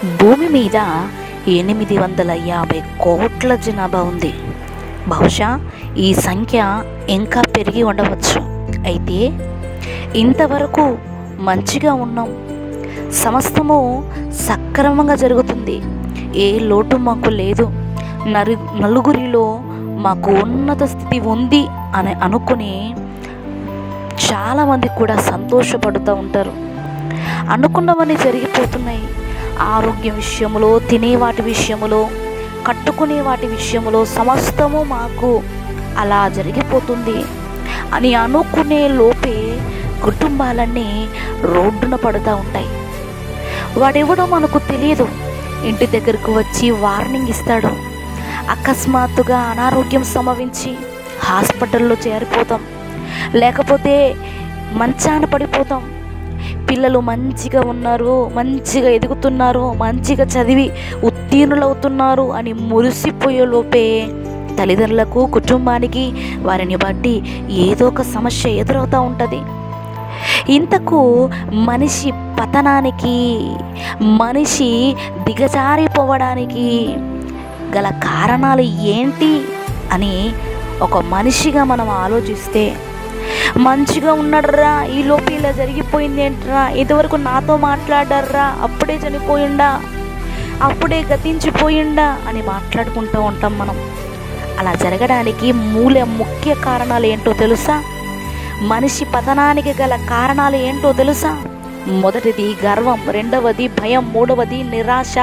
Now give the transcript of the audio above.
భూమి మీద 850 కోట్ల జనాభా ఉంది. బహుశా ఈ సంఖ్య ఇంకా పెరిగి ఉండవచ్చు. అయితే ఇంతవరకు మంచిగా ఉన్నాం. సమస్తము సక్రమంగా జరుగుతుంది. ఏ లోటు మాకు లేదు. నలుగురిలో మాకు ఉన్నత స్థితి ఉంది అని అనుకుని చాలామంది కూడా సంతోషపడుతూ ఉంటారు. అనుకున్నవన్నీ జరిగిపోతున్నాయి. ఆరోగ్యం విషయంలో, తినే వాటి విషయంలో, కట్టుకునే వాటి విషయంలో సమస్తము మాకు అలా జరిగిపోతుంది అని అనుకునే లోపే కుటుంబాలన్నీ రోడ్డున పడుతూ ఉంటాయి. వాడెవడో మనకు తెలియదు, ఇంటి దగ్గరకు వచ్చి వార్నింగ్ ఇస్తాడు. అకస్మాత్తుగా అనారోగ్యం సంభవించి హాస్పిటల్లో చేరిపోతాం, లేకపోతే మంచాన పడిపోతాం. పిల్లలు మంచిగా ఉన్నారు, మంచిగా ఎదుగుతున్నారు, మంచిగా చదివి ఉత్తీర్ణులవుతున్నారు అని మురిసిపోయే లోపే తల్లిదండ్రులకు, కుటుంబానికి వారిని బట్టి ఏదో ఒక సమస్య ఎదురవుతూ ఉంటుంది. ఇంతకు మనిషి పతనానికి, మనిషి దిగజారిపోవడానికి గల కారణాలు ఏంటి అని ఒక మనిషిగా మనం ఆలోచిస్తే, మంచిగా ఉన్నాడరా, ఈ లోపు ఇలా జరిగిపోయింది ఏంట్రా, ఇంతవరకు నాతో మాట్లాడారా, అప్పుడే చనిపోయిండా, అప్పుడే గతించిపోయిండా అని మాట్లాడుకుంటూ ఉంటాం మనం. అలా జరగడానికి ముఖ్య కారణాలు ఏంటో తెలుసా? మనిషి పతనానికి గల కారణాలు ఏంటో తెలుసా? మొదటిది గర్వం, రెండవది భయం, మూడవది నిరాశ,